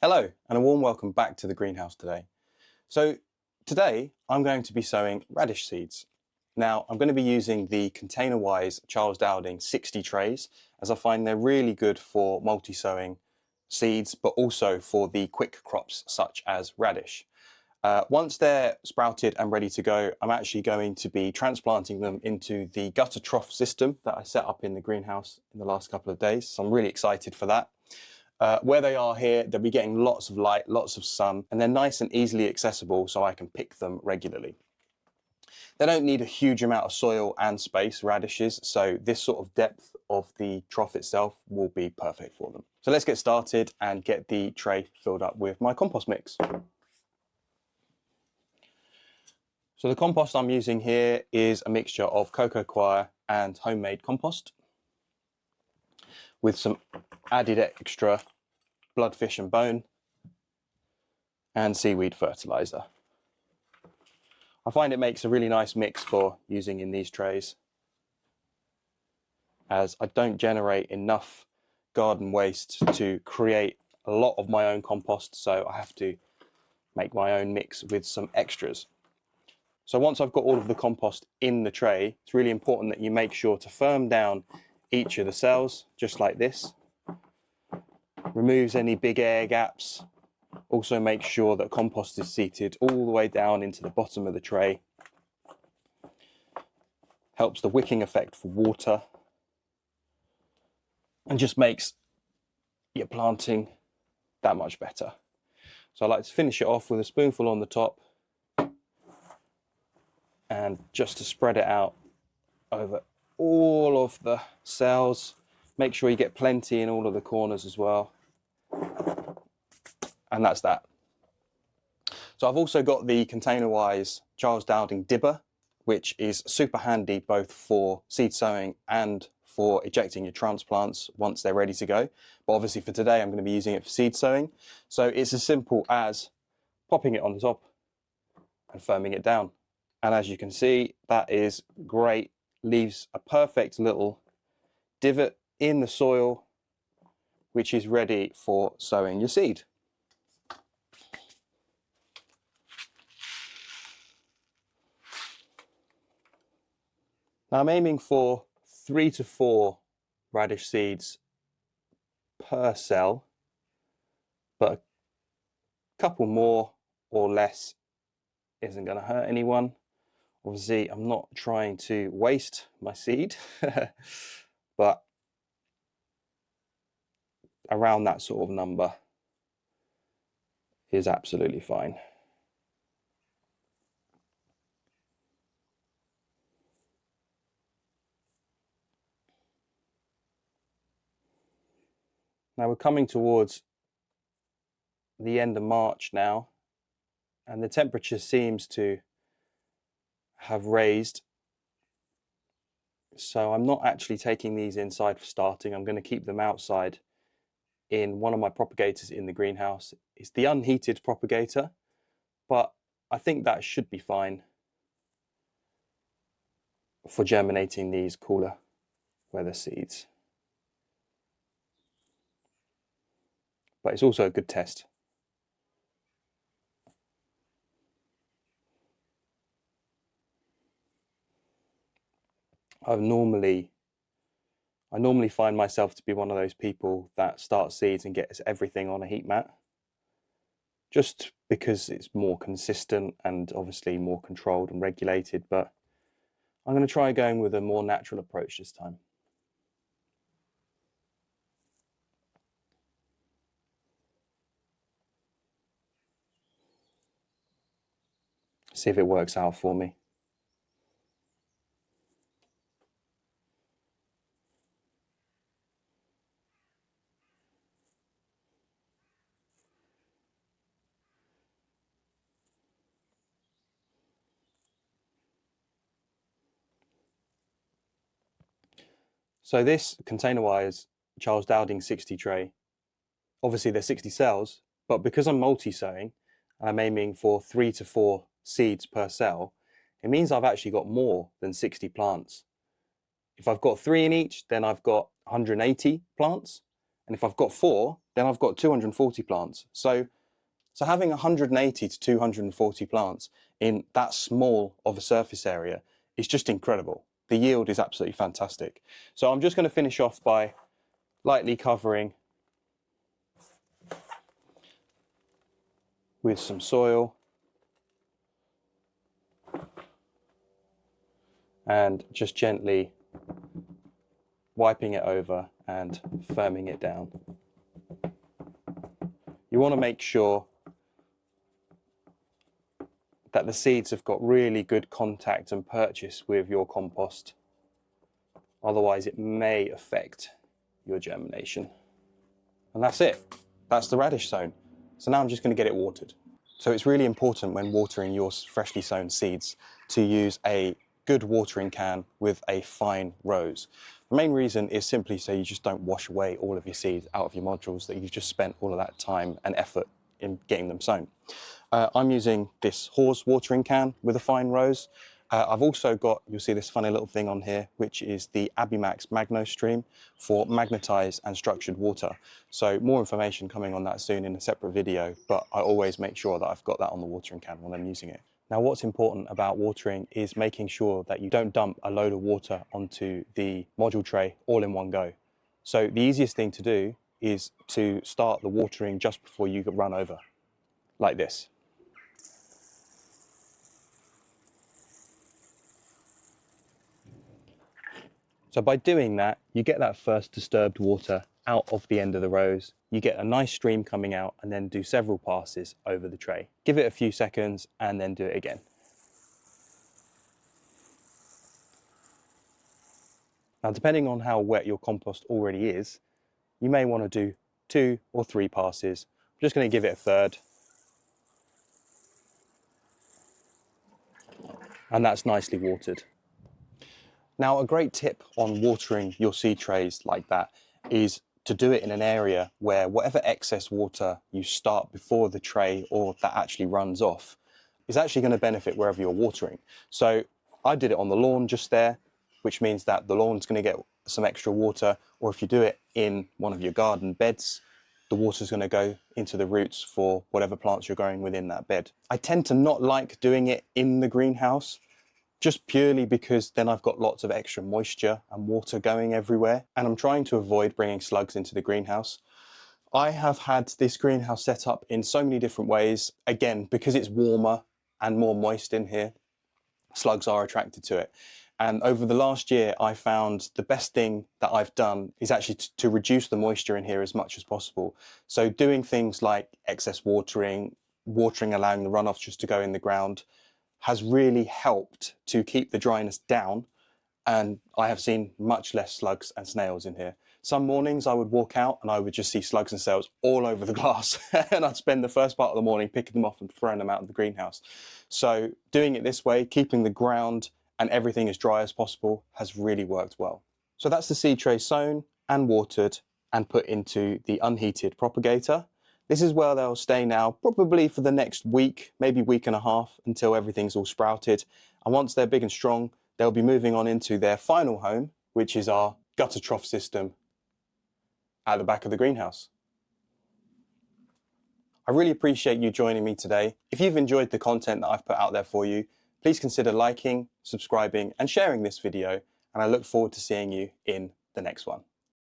Hello and a warm welcome back to the greenhouse today. So today I'm going to be sowing radish seeds. Now I'm going to be using the container-wise Charles Dowding 60 trays, as I find they're really good for multi-sowing seeds, but also for the quick crops such as radish. Once they're sprouted and ready to go, I'm actually going to be transplanting them into the gutter trough system that I set up in the greenhouse in the last couple of days. So I'm really excited for that. Where they are here, they'll be getting lots of light, lots of sun, and they're nice and easily accessible so I can pick them regularly. They don't need a huge amount of soil and space, radishes, so this sort of depth of the trough itself will be perfect for them. So let's get started and get the tray filled up with my compost mix. So the compost I'm using here is a mixture of cocoa coir and homemade compost with some added extra bloodfish and bone and seaweed fertilizer. I find it makes a really nice mix for using in these trays, as I don't generate enough garden waste to create a lot of my own compost, so I have to make my own mix with some extras. So once I've got all of the compost in the tray, it's really important that you make sure to firm down each of the cells, just like this. Removes any big air gaps. Also make sure that compost is seated all the way down into the bottom of the tray. Helps the wicking effect for water. And just makes your planting that much better. So I like to finish it off with a spoonful on the top. And just to spread it out over all of the cells. Make sure you get plenty in all of the corners as well. And that's that. So I've also got the container-wise Charles Dowding Dibber, which is super handy both for seed sowing and for ejecting your transplants once they're ready to go. But obviously for today, I'm going to be using it for seed sowing. So it's as simple as popping it on the top and firming it down. And as you can see, that is great. Leaves a perfect little divot in the soil, which is ready for sowing your seed. Now I'm aiming for 3 to 4 radish seeds per cell, but a couple more or less isn't going to hurt anyone. Obviously, I'm not trying to waste my seed, but around that sort of number is absolutely fine. Now we're coming towards the end of March now, and the temperature seems to have raised. So I'm not actually taking these inside for starting. I'm going to keep them outside in one of my propagators in the greenhouse. It's the unheated propagator, but I think that should be fine for germinating these cooler weather seeds. But it's also a good test. I normally find myself to be one of those people that starts seeds and gets everything on a heat mat, just because it's more consistent and obviously more controlled and regulated. But I'm going to try going with a more natural approach this time. See if it works out for me. So this container-wise Charles Dowding 60 tray, obviously there's 60 cells, but because I'm multi-sowing and I'm aiming for 3 to 4 seeds per cell, it means I've actually got more than 60 plants. If I've got 3 in each, then I've got 180 plants. And if I've got 4, then I've got 240 plants. So having 180 to 240 plants in that small of a surface area is just incredible. The yield is absolutely fantastic. So I'm just going to finish off by lightly covering with some soil and just gently wiping it over and firming it down. You want to make sure that the seeds have got really good contact and purchase with your compost. Otherwise it may affect your germination. And that's it. That's the radish sown. So now I'm just going to get it watered. So it's really important when watering your freshly sown seeds to use a good watering can with a fine rose. The main reason is simply so you just don't wash away all of your seeds out of your modules that you've just spent all of that time and effort in getting them sown. I'm using this Hawes watering can with a fine rose. I've also got, you'll see this funny little thing on here, which is the Abimax Magno Stream for magnetized and structured water. So more information coming on that soon in a separate video, but I always make sure that I've got that on the watering can when I'm using it. Now what's important about watering is making sure that you don't dump a load of water onto the module tray all in one go. So the easiest thing to do is to start the watering just before you run over, like this. So by doing that, you get that first disturbed water out of the end of the rows. You get a nice stream coming out and then do several passes over the tray. Give it a few seconds and then do it again. Now, depending on how wet your compost already is, you may want to do 2 or 3 passes. I'm just going to give it a third. And that's nicely watered. Now, a great tip on watering your seed trays like that is to do it in an area where whatever excess water you start before the tray or that actually runs off is actually going to benefit wherever you're watering. So I did it on the lawn just there, which means that the lawn's going to get some extra water, or if you do it in one of your garden beds, the water's going to go into the roots for whatever plants you're growing within that bed. I tend to not like doing it in the greenhouse, just purely because then I've got lots of extra moisture and water going everywhere, and I'm trying to avoid bringing slugs into the greenhouse. I have had this greenhouse set up in so many different ways. Again, because it's warmer and more moist in here, slugs are attracted to it. And over the last year, I found the best thing that I've done is actually to reduce the moisture in here as much as possible. So doing things like excess watering, allowing the runoff just to go in the ground, has really helped to keep the dryness down, and I have seen much less slugs and snails in here. Some mornings I would walk out and I would just see slugs and snails all over the glass and I'd spend the first part of the morning picking them off and throwing them out of the greenhouse. So doing it this way, keeping the ground and everything as dry as possible, has really worked well. So that's the seed tray sown and watered and put into the unheated propagator. This is where they'll stay now, probably for the next week, maybe week and a half, until everything's all sprouted. And once they're big and strong, they'll be moving on into their final home, which is our gutter trough system at the back of the greenhouse. I really appreciate you joining me today. If you've enjoyed the content that I've put out there for you, please consider liking, subscribing, and sharing this video, and I look forward to seeing you in the next one.